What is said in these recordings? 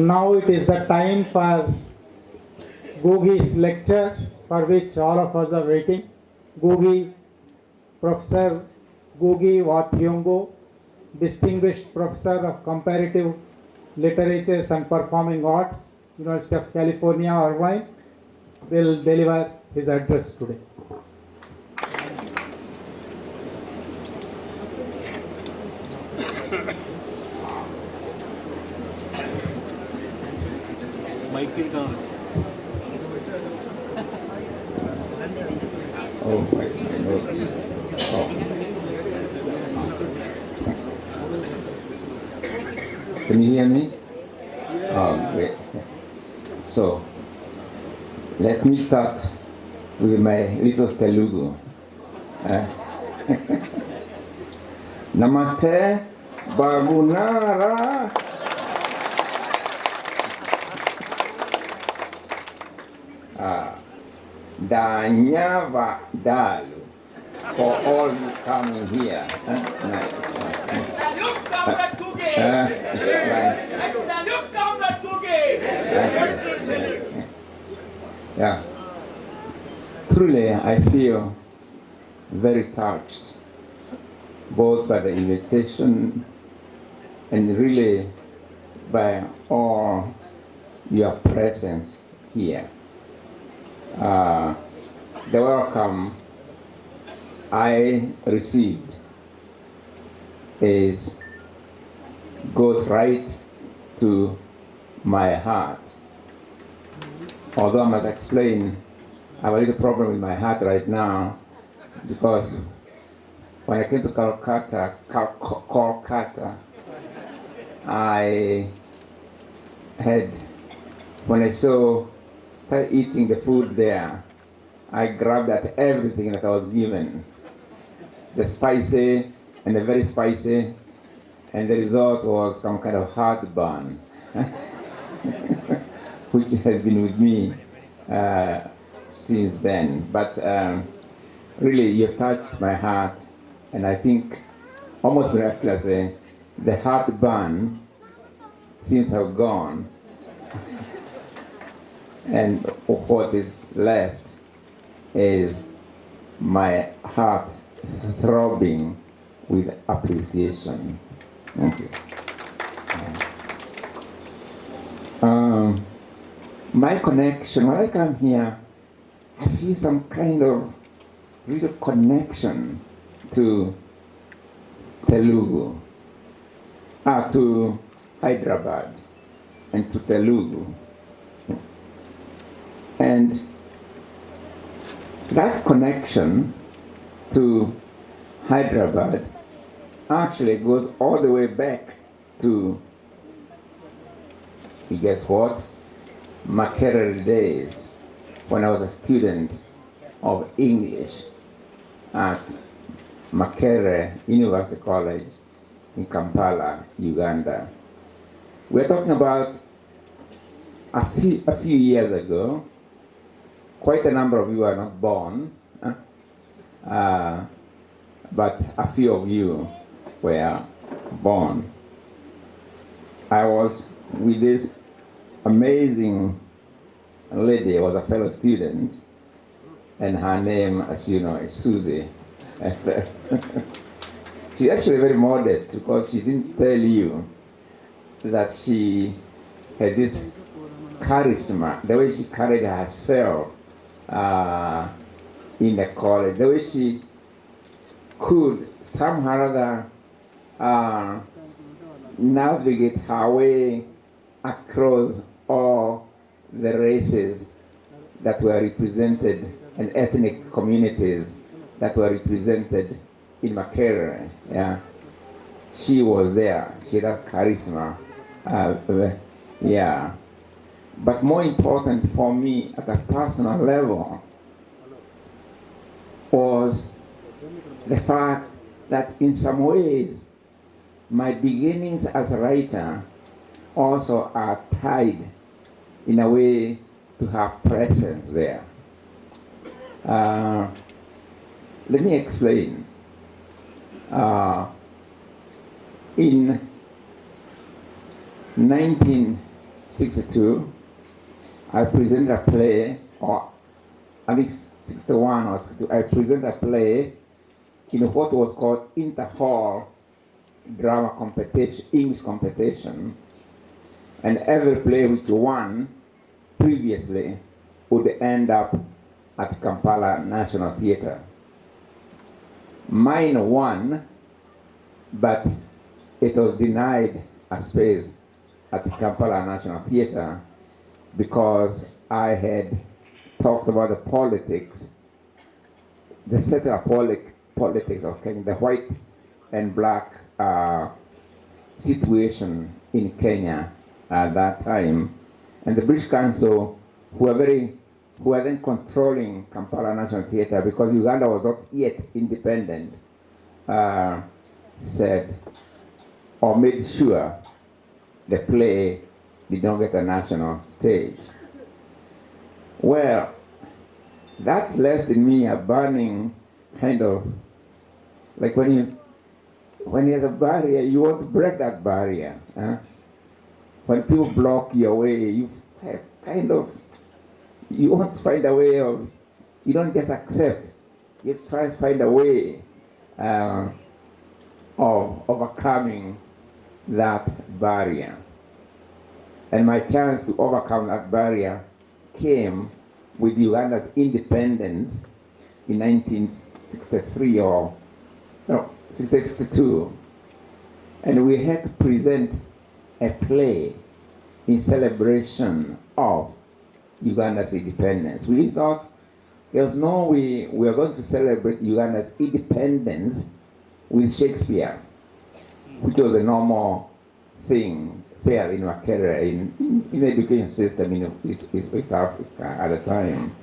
Now it is the time for Gogi's lecture, for which all of us are waiting. Gogi, Professor Gogi Thiong'o, Distinguished Professor of Comparative Literatures and Performing Arts, University of California, Irvine, will deliver his address today. Michael down. Oh my notes. Oh. Can you hear me? Oh, great. So, let me start with my little Telugu. Namaste, Bagunara. Danyava Dalu for all you coming here. Nice. Salute Comrade Tuge! Salute Comrade Tuge! Yeah. Truly, I feel very touched, both by the invitation and really by all your presence here. The welcome I received goes right to my heart. Although I must explain, I have a little problem with my heart right now because when I came to Kolkata, when I started eating the food there, I grabbed at everything that I was given. The spicy and the very spicy, and the result was some kind of heartburn, which has been with me since then. But really, you've touched my heart, and I think almost miraculously, the heartburn seems to have gone. And what is left is my heart throbbing with appreciation. Thank you. My connection, when I come here, I feel some kind of real connection to Telugu, to Hyderabad, and to Telugu. And that connection to Hyderabad actually goes all the way back to, you guess what? Makerere days, when I was a student of English at Makerere University College in Kampala, Uganda. We're talking about a few years ago. Quite a number of you are not born, but a few of you were born. I was with this amazing lady, was a fellow student, and her name, as you know, is Susie. She's actually very modest because she didn't tell you that she had this charisma, the way she carried herself in the college, the way she could somehow or other navigate her way across all the races that were represented and ethnic communities that were represented in Makerere. Yeah. She was there. She had charisma. Yeah. But more important for me at a personal level was the fact that in some ways my beginnings as a writer also are tied in a way to her presence there. Let me explain. In 1962, I presented a play, or I think 61 or 62, I presented a play in what was called inter-hall drama competition, English competition, and every play which won previously would end up at Kampala National Theatre. Mine won, but it was denied a space at the Kampala National Theatre because I had talked about the politics, the secular politics of Kenya, the white and black situation in Kenya at that time. And the British Council, who were then controlling Kampala National Theatre because Uganda was not yet independent, said or made sure the play did not get a national stage. Well, that left in me a burning kind of, like when there's a barrier, you want to break that barrier. When people block your way, you want to find a way of, you don't just accept, you try to find a way of overcoming that barrier. And my chance to overcome that barrier came with Uganda's independence in 1963 or no, 1962. And we had to present a play in celebration of Uganda's independence. We thought there was no way we were going to celebrate Uganda's independence with Shakespeare, which was a normal thing there in Makerere, in the education system in West Africa at the time.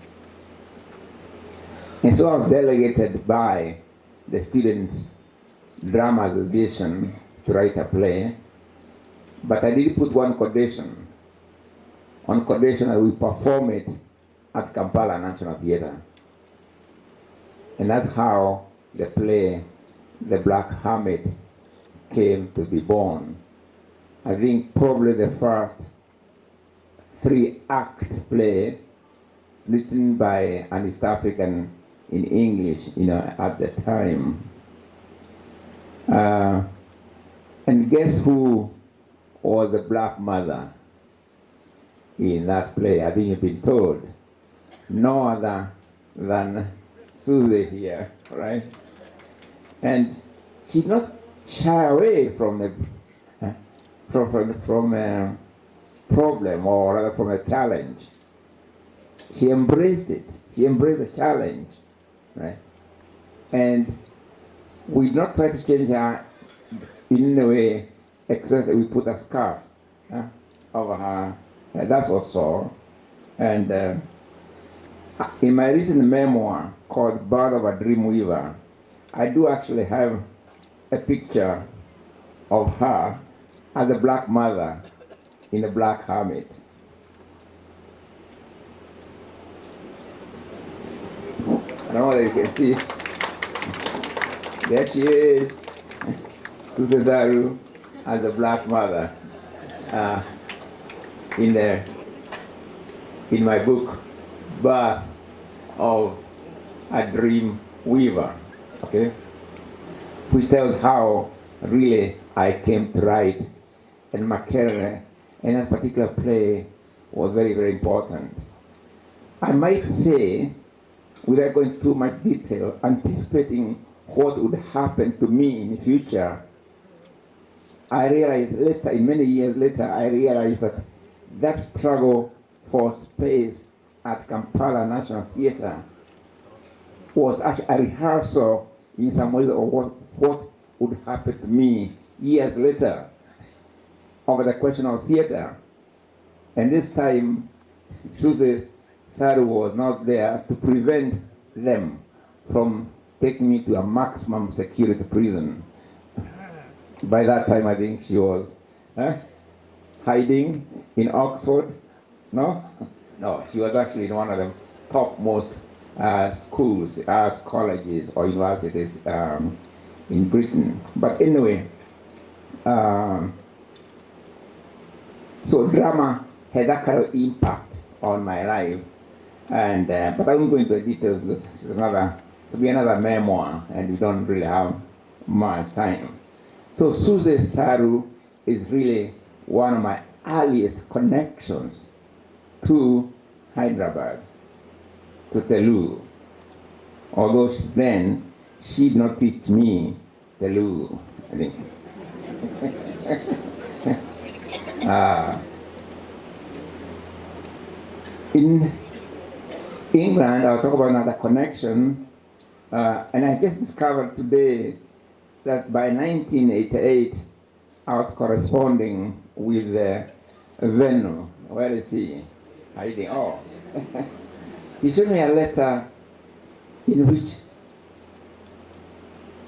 And so I was delegated by the Student Drama Association to write a play, but I did put one condition. On condition that we perform it at Kampala National Theatre. And that's how the play, The Black Hermit, came to be born. I think probably the first 3-act play written by an East African in English, at the time. And guess who was the black mother in that play? I think you've been told. No other than Susie here, right? And she's not shy away from a problem, or rather from a challenge. She embraced it. She embraced the challenge, right? And we did not try to change her in any way, except that we put a scarf over her. That's also. And in my recent memoir called Birth of a Dream Weaver, I do actually have a picture of her as a black mother in a black hermit. I don't know whether you can see. There she is, Susie Daru as a black mother in my book, Birth of a Dream Weaver, okay? Which tells how really I came to write, and Makerere, and that particular play was very, very important. I might say, without going too much detail, anticipating what would happen to me in the future, I realized later, many years later, I realized that struggle for space at Kampala National Theatre was actually a rehearsal in some ways of what would happen to me years later over the question of theatre. And this time, Susie Tharu was not there to prevent them from taking me to a maximum security prison. By that time, I think she was hiding in Oxford. No, she was actually in one of the topmost schools, colleges, or universities in Britain. But anyway, so drama had that kind of impact on my life. And but I won't go into the details because it'll be another memoir, and we don't really have much time. So Suze Tharu is really one of my earliest connections to Hyderabad, to Telugu. Although then she did not teach me Telugu, I think. In England, I'll talk about another connection, and I just discovered today that by 1988, I was corresponding with Venu. Where is he? Hiding. Oh. He showed me a letter in which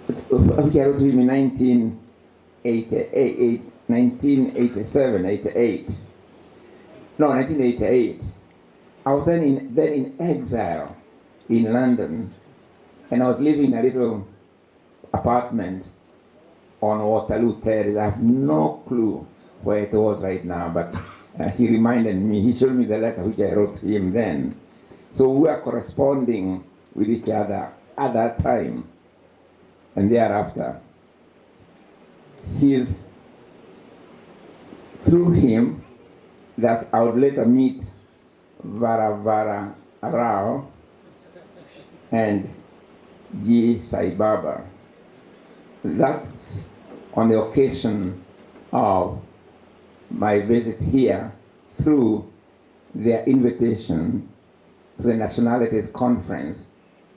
I wrote to him in 1988. I was then in exile in London, and I was living in a little apartment on Waterloo Terrace. I have no clue where it was right now, but he reminded me, he showed me the letter which I wrote to him then. So we were corresponding with each other at that time and thereafter. Through him that I would later meet Vara Rao and G. Sai Baba. That's on the occasion of my visit here through their invitation to the Nationalities Conference,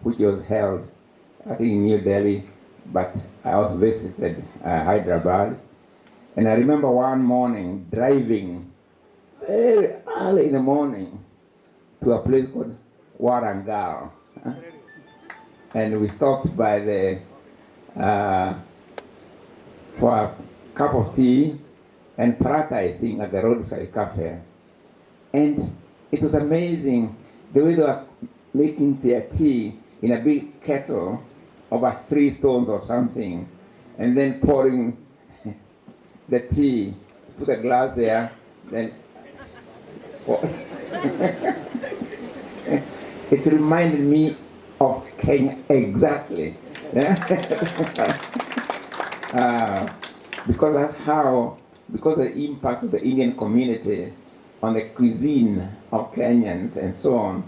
which was held, I think, in New Delhi, but I also visited Hyderabad. And I remember one morning driving very early in the morning to a place called Warangal. And we stopped by for a cup of tea and paratha, I think, at the roadside cafe. And it was amazing the way they were making their tea in a big kettle over 3 stones or something, and then pouring the tea, put a glass there, then it reminded me of Kenya exactly. Because because of the impact of the Indian community on the cuisine of Kenyans and so on.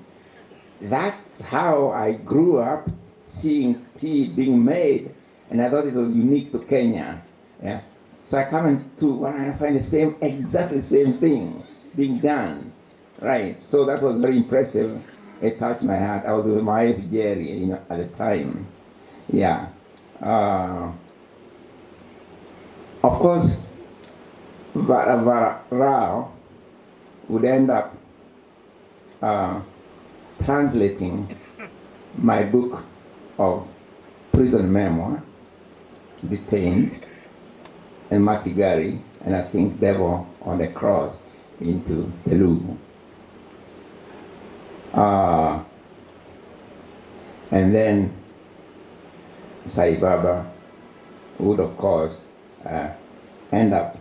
That's how I grew up seeing tea being made, and I thought it was unique to Kenya. Yeah. So I come into and I find exactly the same thing being done. Right. So that was very impressive. It touched my heart. I was with my Jerry, at the time. Yeah. Of course, Vara Rao would end up translating my book of prison memoir, Detained, and Matigari, and I think Devil on the Cross, into Telugu. And then Sai Baba would, of course, end up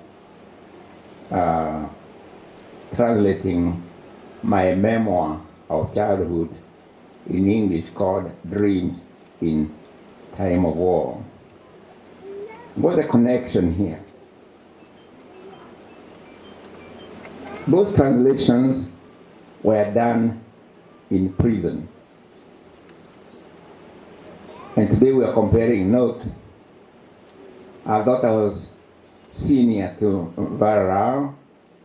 translating my memoir of childhood in English called Dreams in Time of War. What's the connection here? Both translations were done in prison. And today we are comparing notes. I thought I was senior to Vara Rao.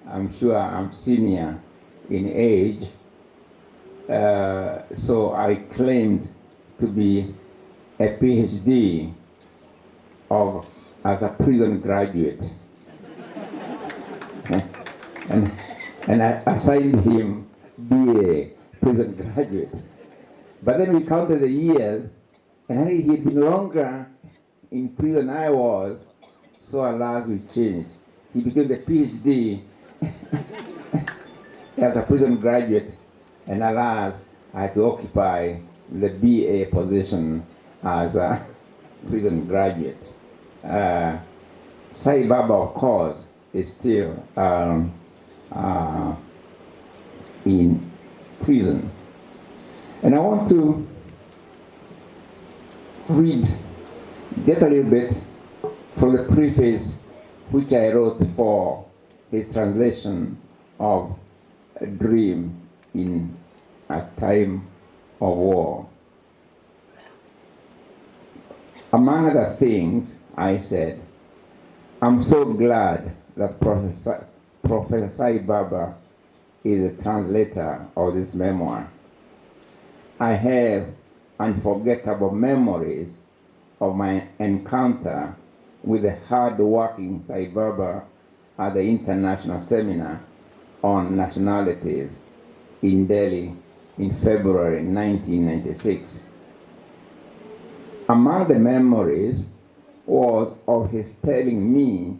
I'm sure I'm senior in age. So I claimed to be a PhD as a prison graduate. and I assigned him BA, prison graduate. But then we counted the years, and he had been longer in prison than I was, so alas, we changed. He became the PhD as a prison graduate, and alas, I had to occupy the BA position as a prison graduate. Sai Baba, of course, is still in prison. And I want to read just a little bit from the preface which I wrote for his translation of A Dream in a Time of War. Among other things, I said, I'm so glad that Professor Sai Baba is a translator of this memoir. I have unforgettable memories of my encounter with the hard-working Sai Baba at the International Seminar on Nationalities in Delhi in February 1996. Among the memories was of his telling me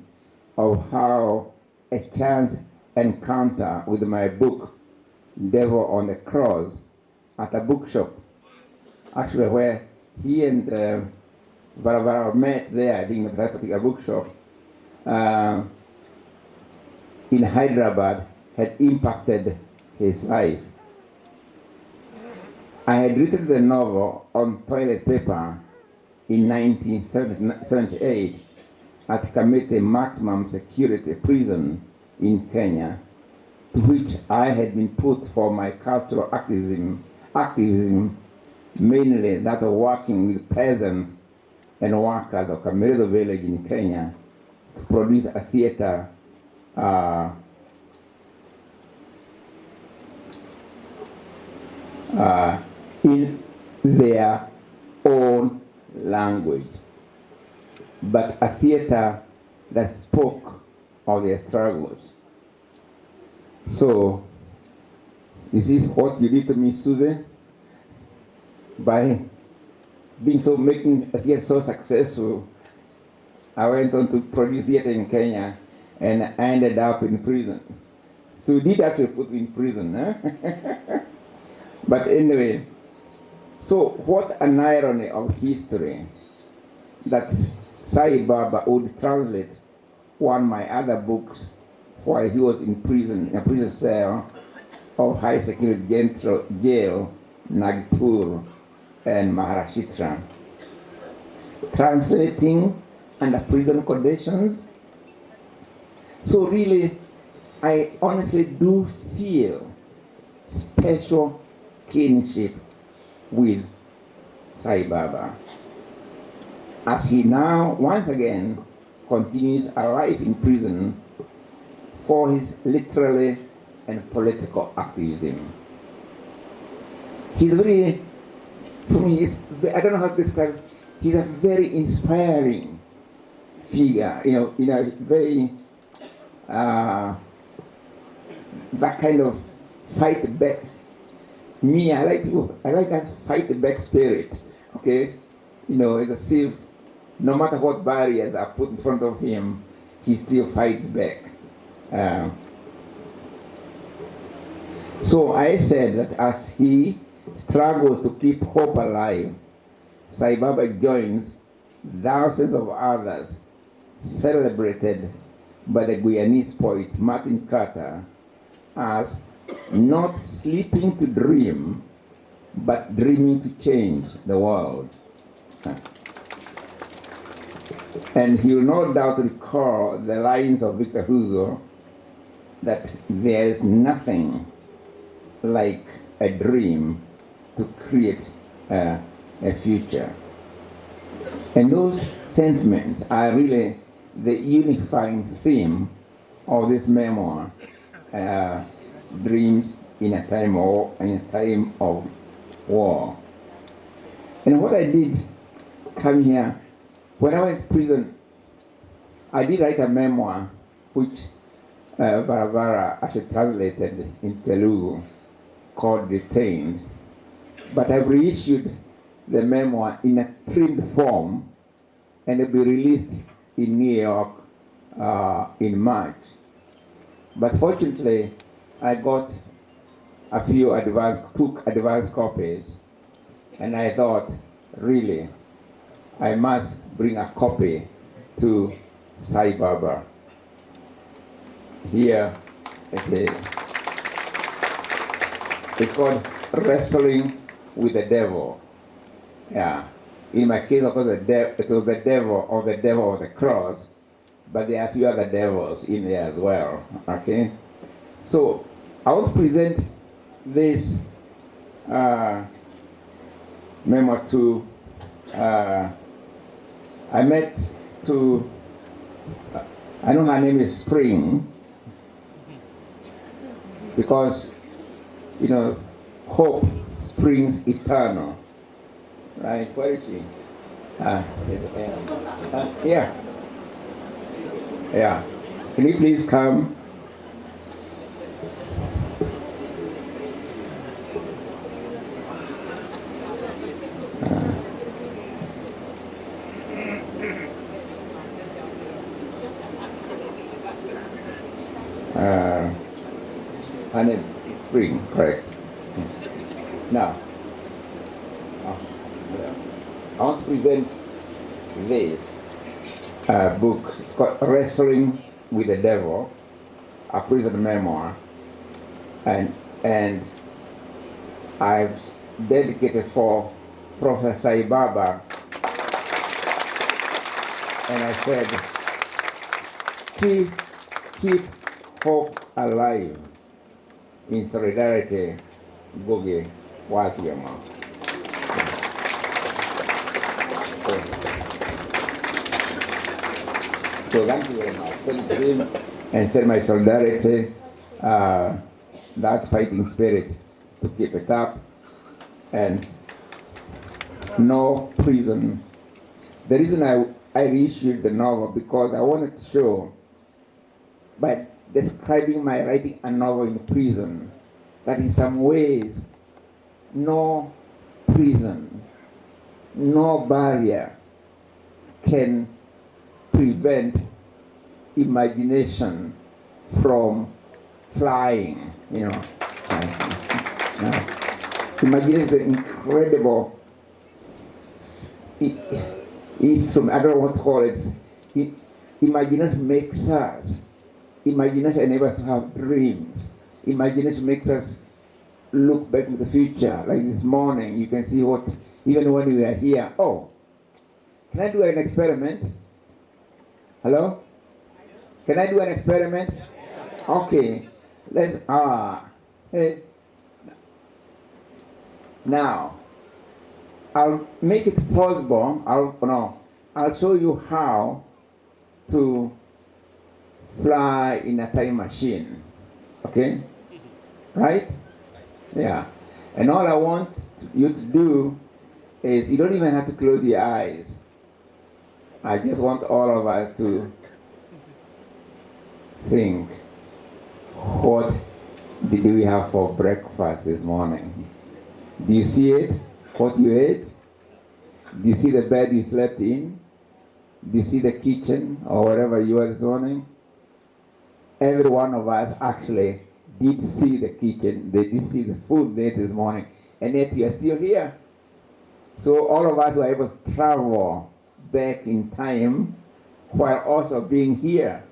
of how a chance encounter with my book, Devil on the Cross, at a bookshop, actually where he and Varavara met there, I think, at that particular bookshop, in Hyderabad, had impacted his life. I had written the novel on toilet paper in 1978 at Kamete Maximum Security Prison in Kenya, to which I had been put for my cultural activism, mainly that of working with peasants and workers of Kameredo village in Kenya to produce a theater in their own language, but a theater that spoke of their struggles. So, this is what you did to me, Susan, by making a theater so successful. I went on to produce theater in Kenya, and I ended up in prison. So you did actually put me in prison, huh? But anyway, so what an irony of history that Sai Baba would translate one of my other books while he was in prison, in a prison cell of high security jail, Nagpur and Maharashtra. Translating under prison conditions. So really, I honestly do feel special kinship with Sai Baba, as he now once again continues a life in prison for his literary and political activism. He's very, for me, I don't know how to describe, he's a very inspiring figure, very, that kind of fight back. Me, I like that fight back spirit, okay? It's as if no matter what barriers are put in front of him, he still fights back. So I said that as he struggles to keep hope alive, Sai Baba joins thousands of others celebrated by the Guyanese poet Martin Carter as not sleeping to dream, but dreaming to change the world. And he will no doubt recall the lines of Victor Hugo that there is nothing like a dream to create a future. And those sentiments are really the unifying theme of this memoir, Dreams in a Time of War. And what I did come here, when I went to prison, I did write a memoir which Varavara actually translated in Telugu, called Detained. But I've reissued the memoir in a trimmed form, and it'll be released in New York in March. But fortunately, I got a few advance copies, and I thought, really, I must bring a copy to Sai Baba. Here it is. It's called Wrestling with the Devil. Yeah. In my case, of course, it was the devil of the cross, but there are a few other devils in there as well. Okay? So, I want to present this memo to, I met to, I know her name is Spring, because, you know, hope springs eternal. Right, where is she? Yeah. Yeah. Can you please come? Her name is Spring, correct. Now, I want to present this book. It's called Wrestling with the Devil, a prison memoir, and I've dedicated for Professor Ibaba, and I said, keep hope alive in solidarity, Gogi Wathiong'o. So thank you very much. Send him and send my solidarity, that fighting spirit, to keep it up, and no prison. The reason I reissued the novel, because I wanted to show, by describing my writing a novel in prison, that in some ways, no prison, no barrier can prevent imagination from flying, you know. Imagination is an incredible instrument. I don't know what to call it. Imagination makes us. Imagination enables us to have dreams. Imagination makes us look back to the future. Like this morning, you can see what, even when we are here. Oh, can I do an experiment? Hello? Can I do an experiment? Okay. Let's, hey. Now, I'll make it possible. I'll show you how to fly in a time machine. Okay? Right? Yeah. And all I want you to do is, you don't even have to close your eyes. I just want all of us to think, what did we have for breakfast this morning? Do you see it? What you ate? Do you see the bed you slept in? Do you see the kitchen or wherever you are this morning? Every one of us actually did see the kitchen. They did see the food they ate this morning. And yet you are still here. So all of us were able to travel back in time while also being here.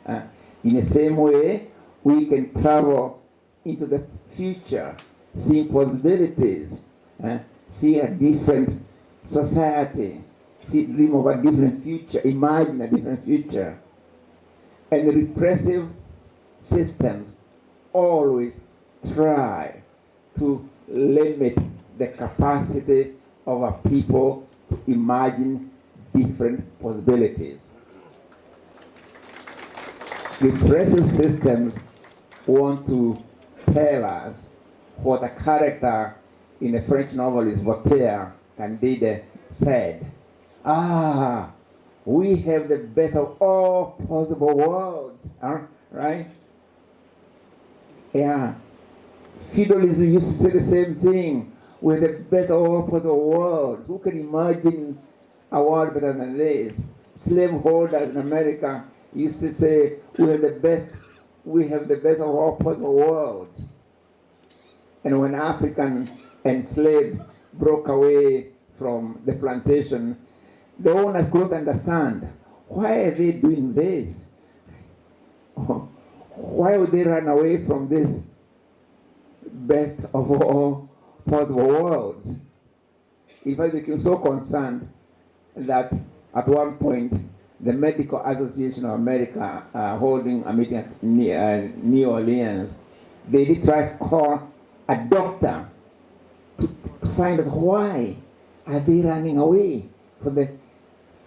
In the same way, we can travel into the future, see possibilities, see a different society, dream of a different future, imagine a different future. And the repressive systems always try to limit the capacity of a people to imagine different possibilities. Repressive systems want to tell us what a character in the French novelist Voltaire, Candide, said. We have the best of all possible worlds, right? Yeah. Feudalism used to say the same thing. We have the best of all possible worlds. Who can imagine a world better than this? Slaveholders in America used to say, we have the best of all possible worlds. And when African enslaved broke away from the plantation, the owners couldn't understand. Why are they doing this? Why would they run away from this best of all possible worlds. In fact, became so concerned that at one point the Medical Association of America, holding a meeting at New Orleans, they did try to call a doctor to find out why are they running away from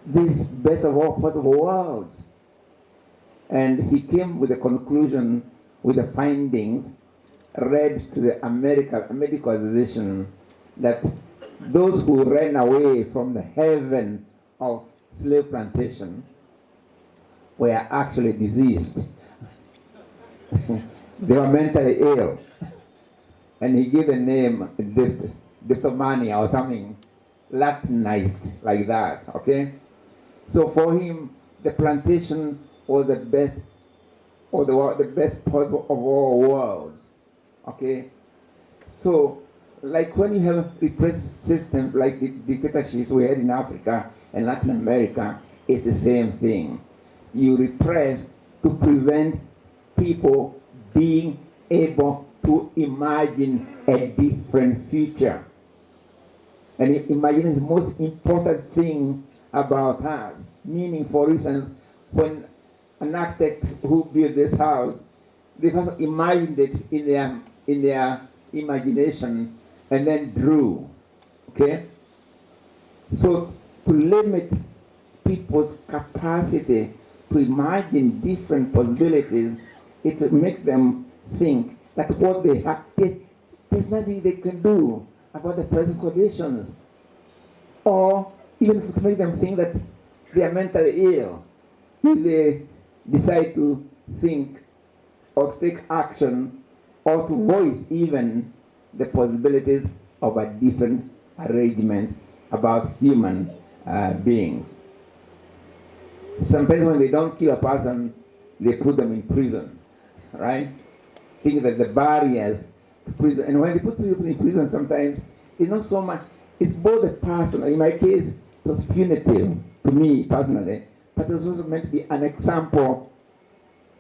this best of all possible worlds. And he came with a conclusion, with the findings, read to the Medical Association, that those who ran away from the heaven of slave plantation were actually diseased. They were mentally ill. And he gave a name, diptomania or something, Latinized like that, okay? So for him, the plantation was the best, or the best possible of all worlds, okay? So, like when you have repressive systems like the dictatorships we had in Africa and Latin America, it's the same thing. You repress to prevent people being able to imagine a different future. And imagining is the most important thing about us. Meaning, for instance, when an architect who built this house, they first imagined it in their imagination and then drew. Okay? So to limit people's capacity to imagine different possibilities, it makes them think that what they have, there's nothing they can do about the present conditions. Or even to make them think that they are mentally ill. If they decide to think or to take action or to voice even the possibilities of a different arrangement about human beings. Sometimes when they don't kill a person, they put them in prison, right? Think that the barriers to prison, and when they put people in prison sometimes, it's not so much, it's both a personal, in my case, it was punitive to me personally, but it was also meant to be an example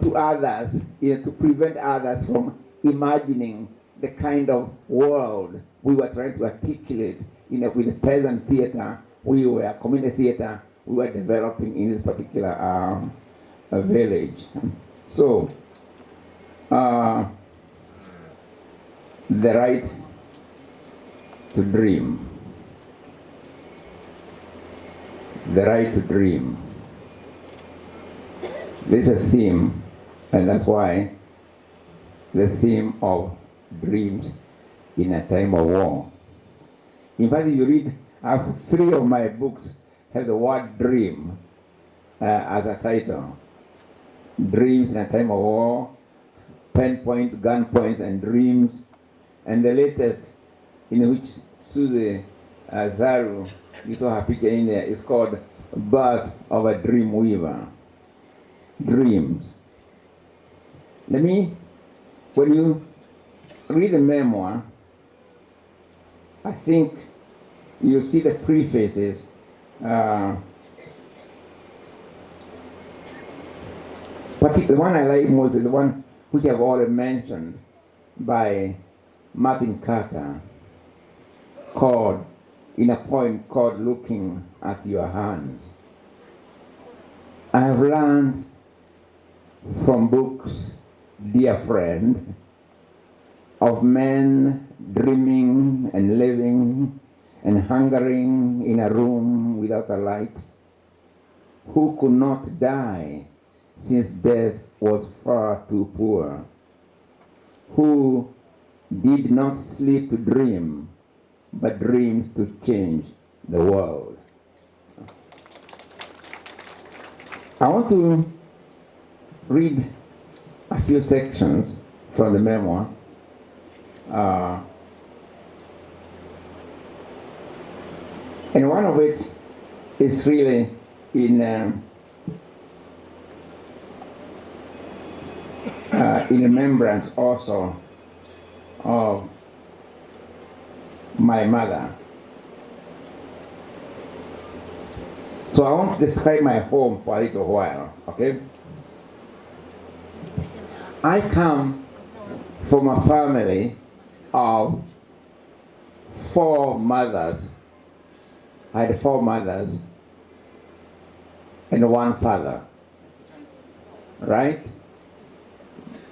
to others, to prevent others from imagining the kind of world we were trying to articulate with the peasant theater, community theater, we were developing in this particular village. So, the right to dream. The right to dream. This is a theme, and that's why the theme of dreams in a time of war. In fact, if you read, I have 3 of my books have the word dream as a title. Dreams in a time of war, pen points, gun points, and dreams. And the latest, in which Susie Zaru, you saw her picture in there, is called Birth of a Dream Weaver. Dreams. When you read the memoir, I think you see the prefaces. But the one I like most is the one which I've already mentioned by Martin Carter, in a poem called Looking at Your Hands. I have learned from books, dear friend, of men dreaming and living and hungering in a room without a light, who could not die since death was far too poor, who did not sleep to dream, but dreamed to change the world. I want to read a few sections from the memoir. And one of it is really in remembrance also of my mother. So I want to describe my home for a little while, okay? I come from a family of 4 mothers. I had 4 mothers and 1 father, right?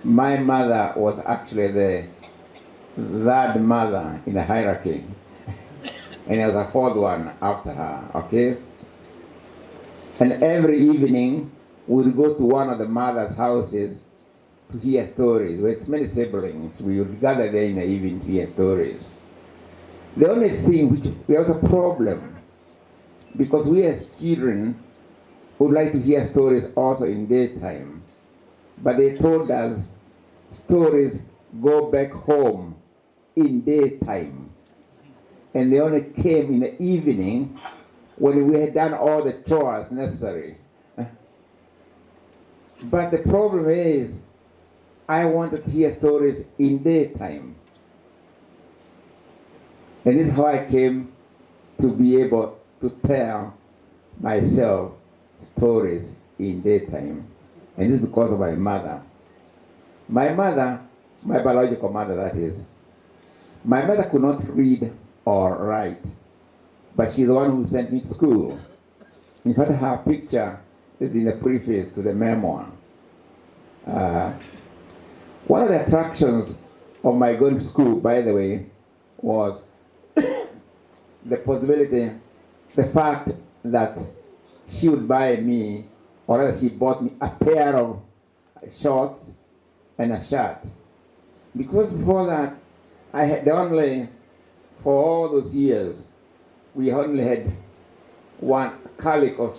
My mother was actually the 3rd mother in the hierarchy, and I was a 4th one after her, okay? And every evening, we'd go to one of the mother's houses to hear stories. With many siblings, we would gather there in the evening to hear stories. The only thing which there was a problem, because we as children would like to hear stories also in daytime, but they told us stories go back home in daytime, and they only came in the evening when we had done all the chores necessary. But the problem is, I wanted to hear stories in daytime. And this is how I came to be able to tell myself stories in daytime. And this is because of my mother. My mother, my biological mother that is, my mother could not read or write, but she's the one who sent me to school. In fact, her picture is in the preface to the memoir. One of the attractions of my going to school, by the way, was the possibility, the fact that she would buy me, or rather she bought me a pair of shorts and a shirt. Because before that, I had only, for all those years, we only had one calico,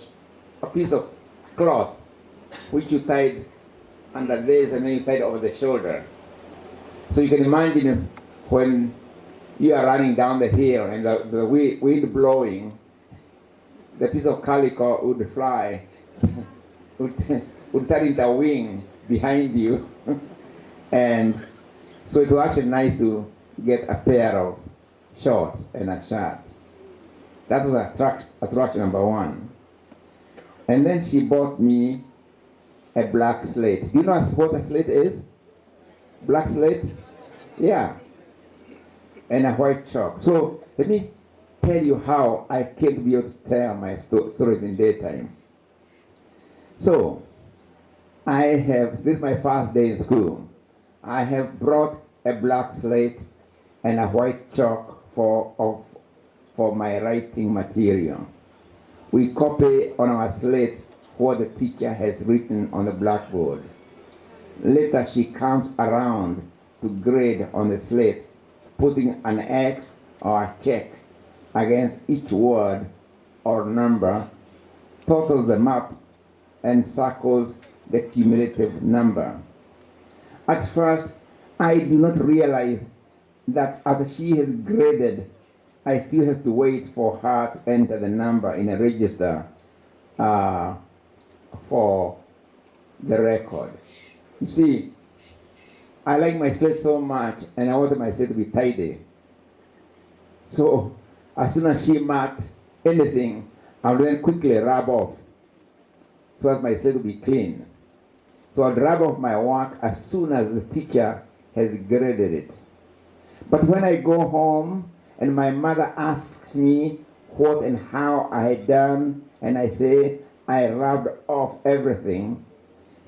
a piece of cloth, which you tied under this and then you tied over the shoulder. So you can imagine when you are running down the hill and the wind blowing, the piece of calico would fly, would turn into a wing behind you. And so it was actually nice to get a pair of shorts and a shirt. That was attraction number 1. And then she bought me a black slate. Do you know what a slate is? Black slate? Yeah. And a white chalk. So let me tell you how I came to be able to tell my stories in daytime. So this is my first day in school. I have brought a black slate and a white chalk for my writing material. We copy on our slate what the teacher has written on the blackboard. Later she comes around to grade on the slate, putting an X or a check against each word or number, totals them up, and circles the cumulative number. At first, I do not realize that after she has graded, I still have to wait for her to enter the number in a register for the record. You see, I like my slate so much, and I wanted my slate to be tidy. So as soon as she marked anything, I would then quickly rub off so that my slate will be clean. So I'd rub off my work as soon as the teacher has graded it. But when I go home and my mother asks me what and how I had done, and I say I rubbed off everything,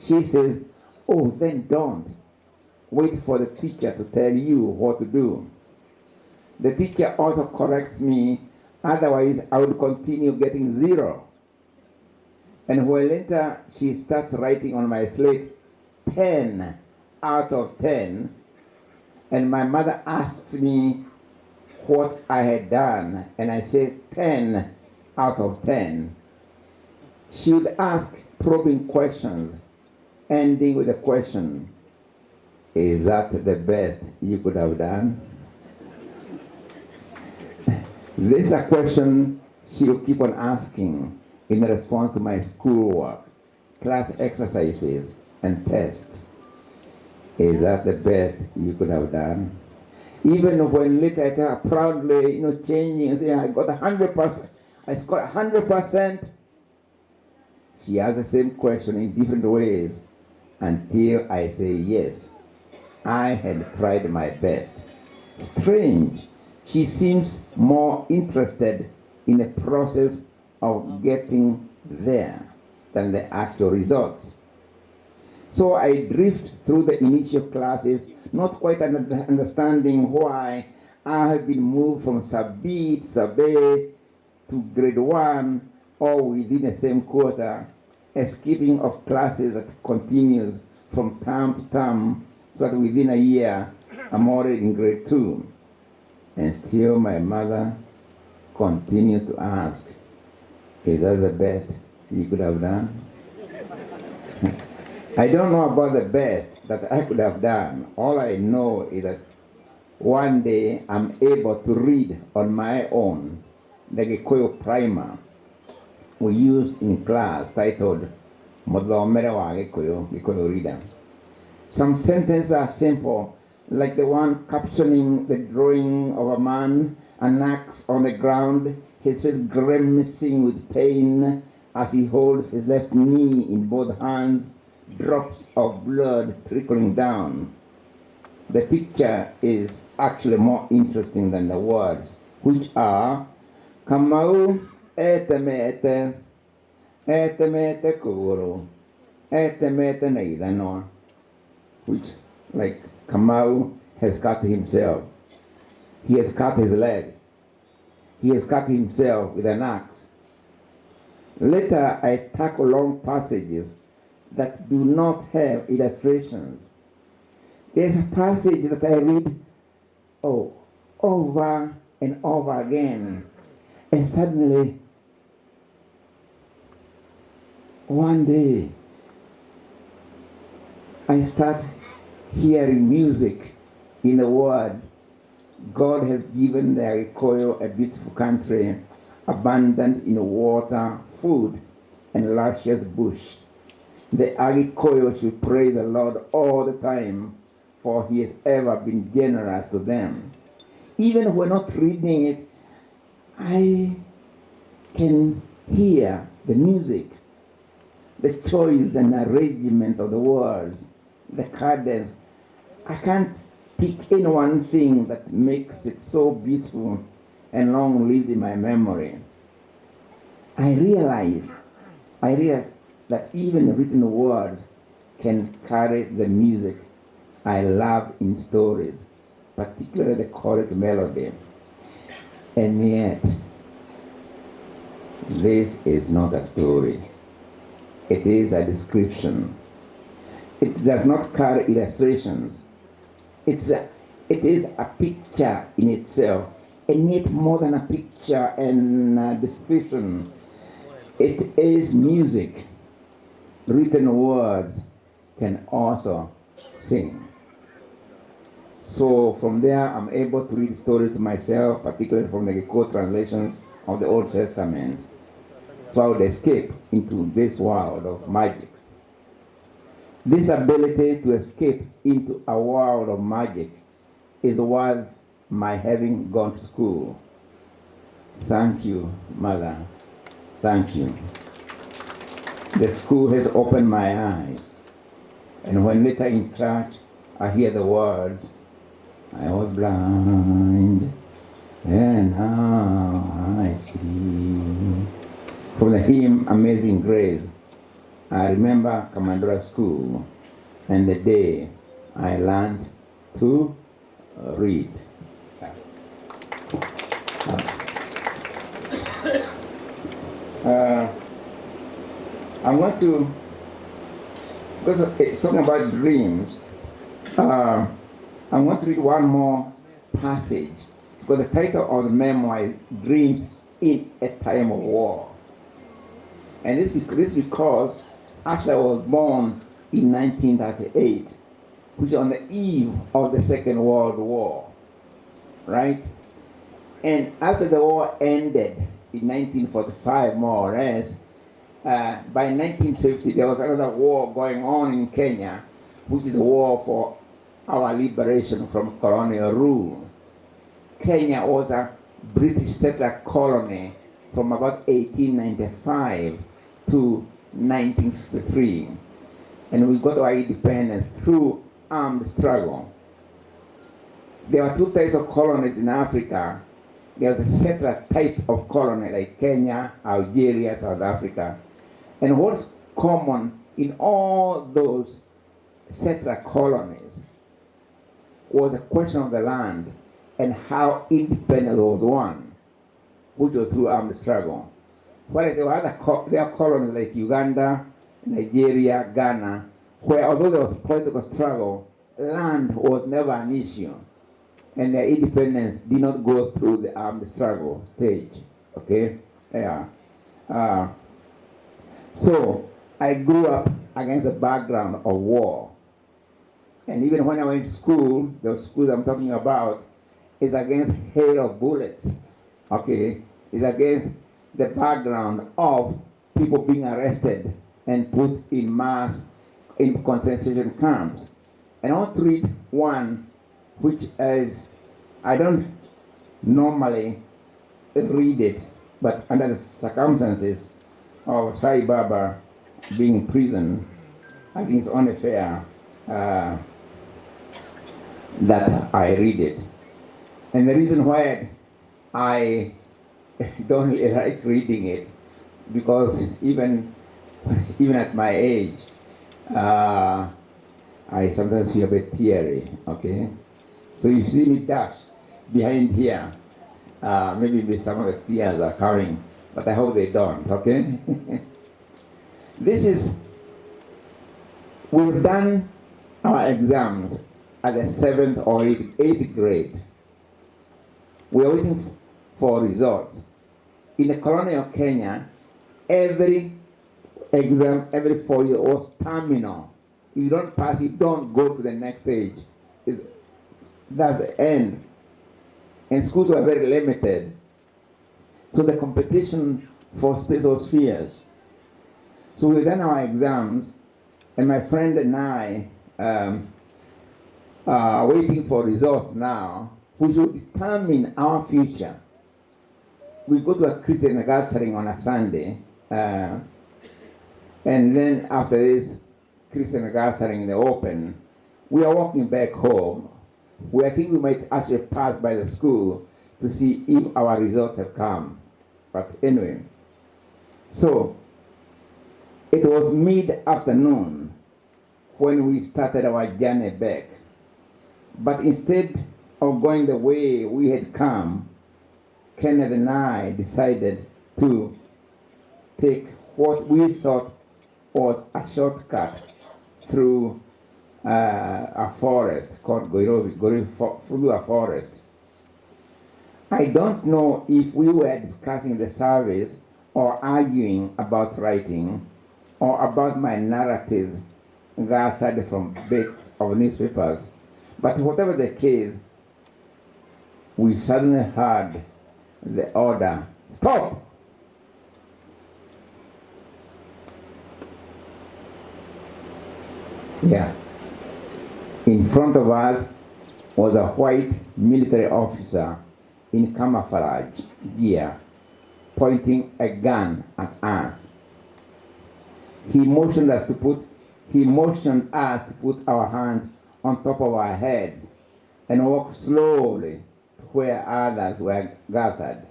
she says, "Oh, then don't. Wait for the teacher to tell you what to do." The teacher also corrects me, otherwise I would continue getting 0. And when later she starts writing on my slate 10 out of 10, and my mother asks me what I had done, and I say 10 out of 10, she would ask probing questions, ending with a question, "Is that the best you could have done?" This is a question she will keep on asking in response to my schoolwork, class exercises, and tests. "Is that the best you could have done?" Even when later I tell her proudly, changing and saying, "I got 100%, I scored 100%. She asks the same question in different ways until I say, yes, I had tried my best. Strange. She seems more interested in the process of getting there than the actual results. So I drift through the initial classes, not quite understanding why I have been moved from sub-B to sub-A to grade 1, all within the same quarter, a skipping of classes that continues from term to term, so that within a year, I'm already in grade 2. And still my mother continues to ask, is that the best you could have done? I don't know about the best that I could have done. All I know is that one day I'm able to read on my own the Gikuyu primer we used in class titled Muthomere wa Gikuyu Reader. Some sentences are simple, like the one captioning the drawing of a man, an axe on the ground, his face grimacing with pain as he holds his left knee in both hands, drops of blood trickling down. The picture is actually more interesting than the words, which are Kamau etemete, etemete kuru, etemete neidano, which, like Kamau has cut himself. He has cut his leg. He has cut himself with an axe. Later, I tackle long passages that do not have illustrations. There's a passage that I read over and over again, and suddenly, one day, I start hearing music in the words, God has given the Agikoyo a beautiful country, abundant in water, food, and luscious bush. The Agikoyo should praise the Lord all the time, for he has ever been generous to them. Even if we're not reading it, I can hear the music, the choice and arrangement of the words, the cadence. I can't pick any one thing that makes it so beautiful and long-lived in my memory. I realize that even written words can carry the music I love in stories, particularly the correct melody. And yet, this is not a story. It is a description. It does not carry illustrations. It is a picture in itself, and yet more than a picture and a description. It is music. Written words can also sing. So from there, I'm able to read stories to myself, particularly from the Gikuyu translations of the Old Testament. So I would escape into this world of magic. This ability to escape into a world of magic is worth my having gone to school. Thank you, Mother. Thank you. The school has opened my eyes. And when later in church I hear the words, I was blind and now I see. From the hymn Amazing Grace, I remember Kamandura School and the day I learned to read. I want to, because it's talking about dreams, I want to read one more passage, because the title of the memoir is Dreams in a Time of War. And this is because actually I was born in 1938, which is on the eve of the Second World War, right? And after the war ended in 1945, more or less, by 1950 there was another war going on in Kenya, which is the war for our liberation from colonial rule. Kenya was a British settler colony from about 1895 to 1963. And we got our independence through armed struggle. There were two types of colonies in Africa. There was a settler type of colony like Kenya, Algeria, South Africa. And what's common in all those settler colonies was the question of the land and how independence was won, which was through armed struggle. Whereas there are colonies like Uganda, Nigeria, Ghana, where although there was political struggle, land was never an issue. And their independence did not go through the armed struggle stage. Okay? Yeah. So I grew up against the background of war. And even when I went to school, the schools I'm talking about is against hail of bullets. Okay? It's against the background of people being arrested and put in in concentration camps. And I want to read one which is, I don't normally read it, but under the circumstances of Sai Baba being in prison, I think it's only fair that I read it. And the reason why I don't really like reading it, because even at my age, I sometimes feel a bit teary, okay? So you see me dash behind here. Maybe some of the tears are coming, but I hope they don't, okay? We've done our exams at the 7th or 8th grade. We're waiting for results. In the colony of Kenya, every exam, every 4 years was terminal. If you don't pass, you don't go to the next stage. That's the end. And schools were very limited. So the competition for space was fierce. So we done our exams, and my friend and I are waiting for results now, which will determine our future. We go to a Christian gathering on a Sunday, and then after this Christian gathering in the open, we are walking back home. I think we might actually pass by the school to see if our results have come. But anyway, so it was mid-afternoon when we started our journey back. But instead of going the way we had come, Kenneth and I decided to take what we thought was a shortcut through a forest called through a forest. I don't know if we were discussing the service or arguing about writing or about my narrative gathered from bits of newspapers, but whatever the case, we suddenly heard the order, "Stop!" Yeah. In front of us was a white military officer in camouflage gear, pointing a gun at us. He motioned us to put our hands on top of our heads and walk slowly to where others were gathered.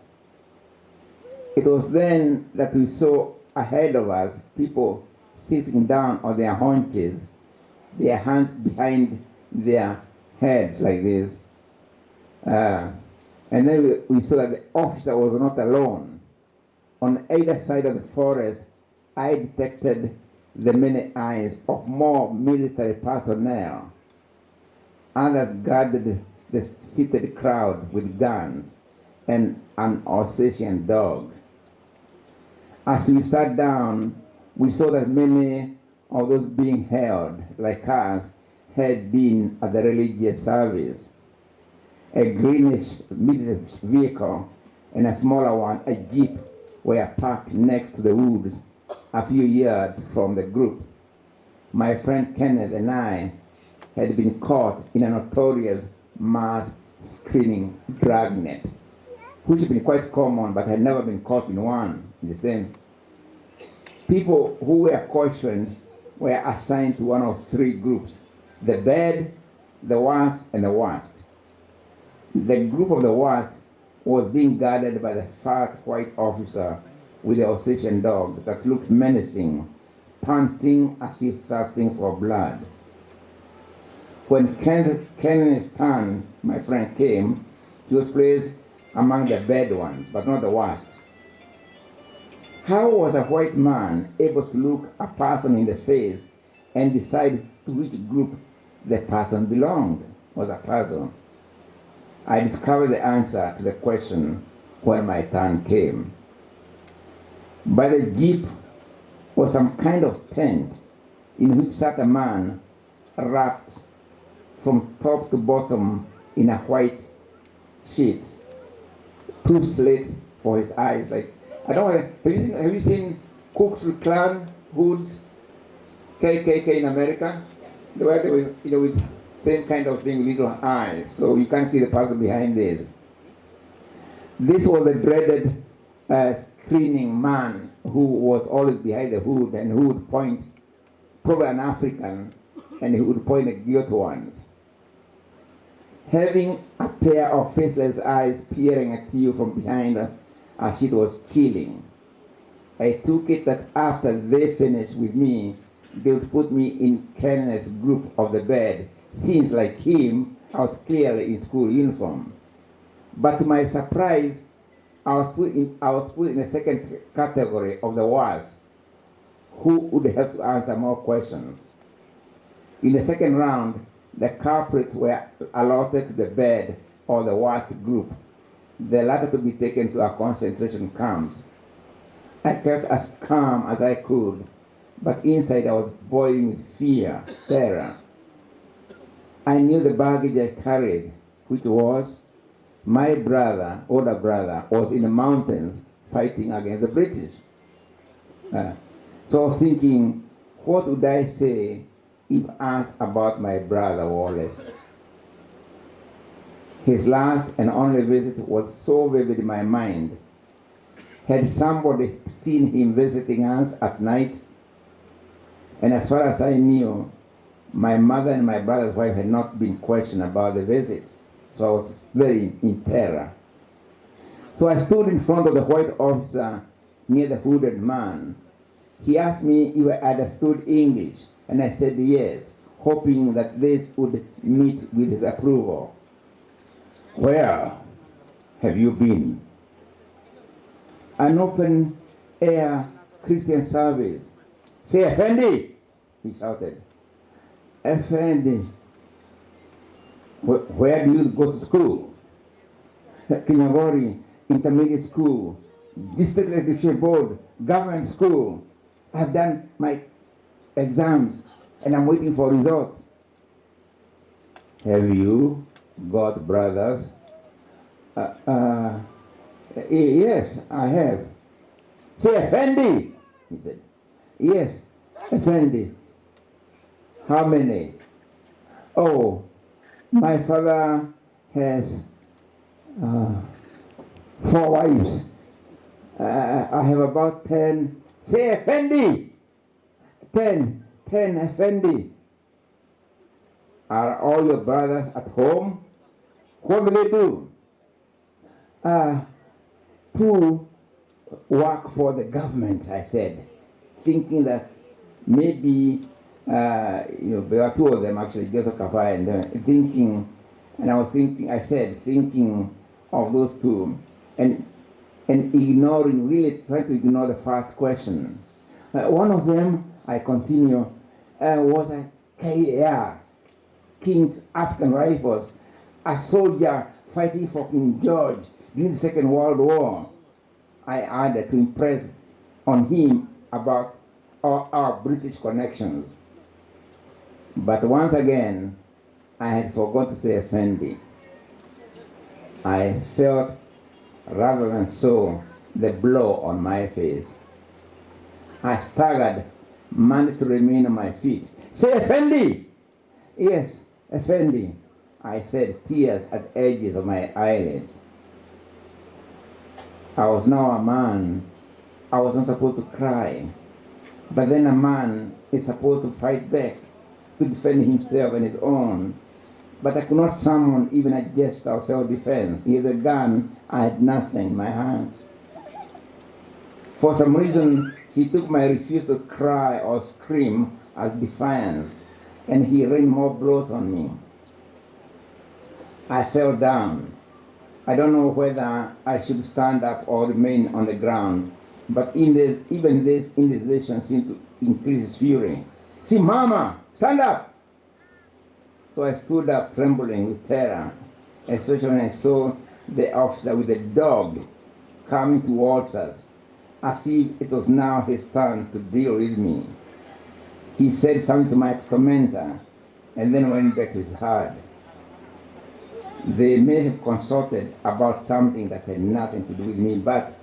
It was then that we saw ahead of us people sitting down on their haunches, their hands behind their heads like this. And then we saw that the officer was not alone. On either side of the forest, I detected the many eyes of more military personnel. Others guarded the seated crowd with guns and an Alsatian dog. As we sat down, we saw that many of those being held, like us, had been at the religious service. A greenish military vehicle and a smaller one, a jeep, were parked next to the woods a few yards from the group. My friend Kenneth and I had been caught in a notorious mass screening dragnet, which had been quite common but had never been caught in one in the same. People who were cautioned were assigned to one of three groups: the bad, the worst, and the worst. The group of the wasp was being guarded by the fat white officer with the Alsatian dog that looked menacing, panting as if thirsting for blood. When Kenneth's turn, my friend, came, he was placed among the bad ones, but not the worst. How was a white man able to look a person in the face and decide to which group the person belonged? Was a puzzle. I discovered the answer to the question when my turn came. By the jeep was some kind of tent in which sat a man wrapped from top to bottom in a white sheet, two slits for his eyes. Like, I don't know, have you seen Ku Klux Klan hoods, KKK in America? They were, with same kind of thing, little eyes, so you can't see the person behind this. This was a dreaded screening man who was always behind the hood and who would point, probably an African, and he would point at guilty ones. Having a pair of faceless eyes peering at you from behind a sheet was chilling. I took it that after they finished with me, they would put me in Kenneth's group of the bed, since, like him, I was clearly in school uniform. But to my surprise, I was put in the second category of the wasps, who would have to answer more questions. In the second round, the culprits were allotted to the bed or the wasp group, the latter to be taken to a concentration camp. I kept as calm as I could, but inside I was boiling with fear, terror. I knew the baggage I carried, which was my brother, older brother, was in the mountains fighting against the British. So I was thinking, what would I say if asked about my brother Wallace? His last and only visit was so vivid in my mind. Had somebody seen him visiting us at night? And as far as I knew, my mother and my brother's wife had not been questioned about the visit. So I was very in terror. So I stood in front of the white officer near the hooded man. He asked me if I understood English, and I said yes, hoping that this would meet with his approval. Where have you been? An open air Christian service. Say, Effendi, he shouted. Effendi, where do you go to school? Thiong'o Intermediate School, District Education Board, Government School. I've done my exams and I'm waiting for results. Have you got brothers? Yes, I have. Say, Effendi, he said. Yes, Effendi. How many? Oh, my father has 4 wives. I have about 10. Say, Effendi! 10 Effendi. Are all your brothers at home? What do they do? 2 work for the government, I said, thinking that maybe, there are 2 of them actually, Joseph Kafai, and thinking of those 2, and ignoring, really trying to ignore the first question. One of them, I continue, was a KAR, King's African Rifles, a soldier fighting for King George during the Second World War. I added to impress on him about our British connections. But once again, I had forgot to say Effendi. I felt, rather than so, the blow on my face. I staggered, managed to remain on my feet. Say, Effendi! Yes, Effendi, I said, tears at the edges of my eyelids. I was now a man. I was not supposed to cry. But then a man is supposed to fight back, to defend himself and his own. but I could not summon even a gesture of self-defense. He had a gun, I had nothing in my hands. For some reason, he took my refusal to cry or scream as defiance, and he rained more blows on me. I fell down. I don't know whether I should stand up or remain on the ground, but even this indecision seemed to increase his fury. See, Mama, stand up! So I stood up trembling with terror, especially when I saw the officer with the dog coming towards us, as if it was now his turn to deal with me. He said something to my tormentor, and then went back to his herd. They may have consulted about something that had nothing to do with me, but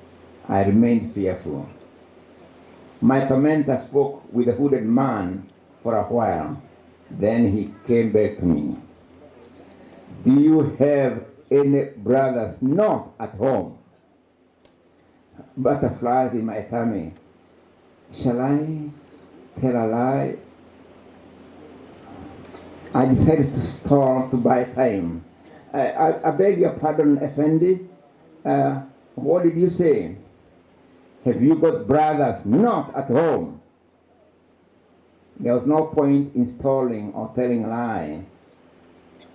I remained fearful. My tormentor spoke with the hooded man for a while. Then he came back to me. Do you have any brothers not at home? Butterflies in my tummy. Shall I tell a lie? I decided to stall to buy time. I beg your pardon, Effendi. What did you say? Have you got brothers not at home? There was no point in stalling or telling a lie.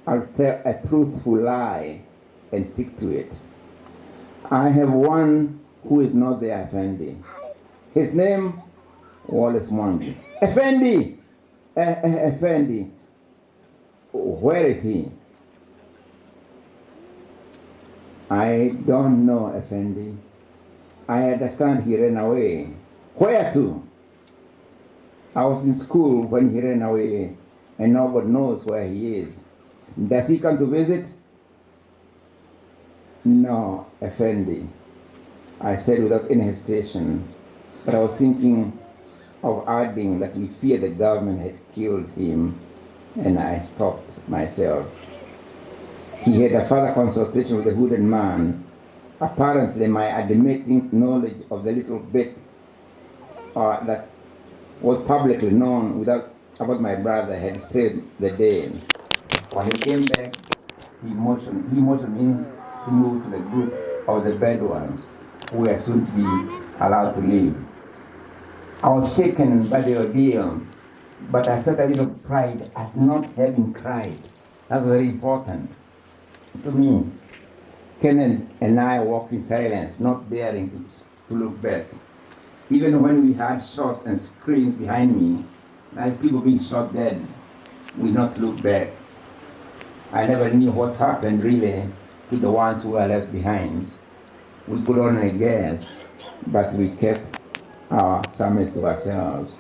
I'll tell a truthful lie and stick to it. I have one who is not the Effendi. His name, Wallace Mondi. Effendi! Effendi. Where is he? I don't know, Effendi. I understand he ran away. Where to? I was in school when he ran away, and nobody knows where he is. Does he come to visit? No, Effendi, I said without any hesitation, but I was thinking of adding that we fear the government had killed him, and I stopped myself. He had a further consultation with the hooded man. Apparently, my admitting knowledge of the little bit that was publicly known about my brother had saved the day. When he came back, he motioned me to move to the group of the bad ones who were soon to be allowed to leave. I was shaken by the ordeal, but I felt a little pride at not having cried. That's very important to me. Kenneth and I walked in silence, not daring to look back. Even when we heard shots and screams behind me, as people being shot dead, we not look back. I never knew what happened really to the ones who were left behind. We could only guess, but we kept our summits to ourselves.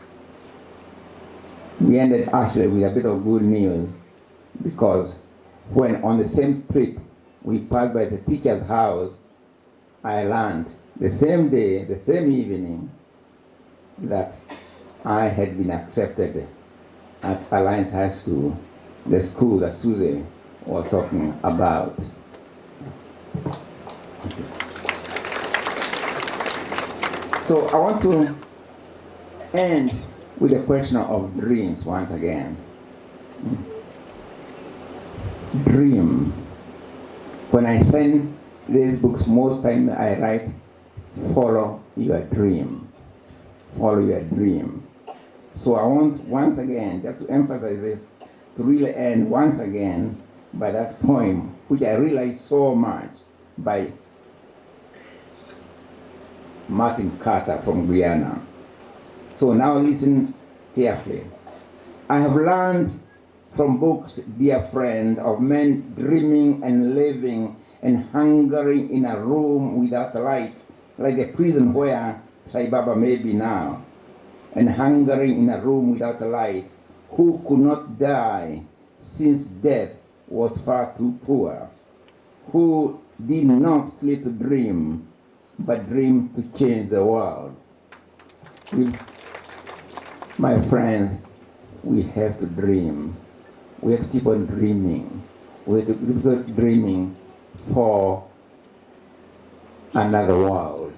We ended actually with a bit of good news, because when on the same trip we passed by the teacher's house, I learned the same day, the same evening, that I had been accepted at Alliance High School, the school that Susie was talking about. So I want to end with a question of dreams once again. Dream. When I send these books, most time I write, follow your dream. Follow your dream. So I want once again, just to emphasize this, to really end once again by that poem, which I realized so much, by Martin Carter from Guyana. So now listen carefully. I have learned from books, dear friend, of men dreaming and living and hungering in a room without light, like a prison where Sai Baba may be now, and hungering in a room without light, who could not die since death was far too poor, who did not sleep to dream, but dream to change the world. My friends, we have to dream. We have to keep on dreaming. We have to keep on dreaming for another world.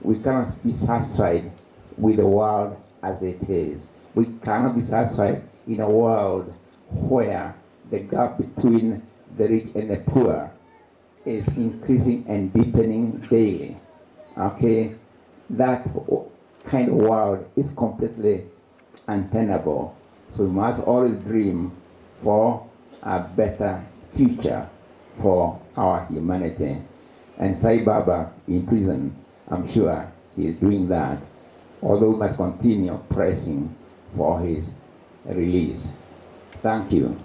We cannot be satisfied with the world as it is. We cannot be satisfied in a world where the gap between the rich and the poor is increasing and deepening daily. Okay, that kind of world is completely untenable. So we must always dream for a better future for our humanity. And Sai Baba in prison, I'm sure he is doing that, although we must continue pressing for his release. Thank you.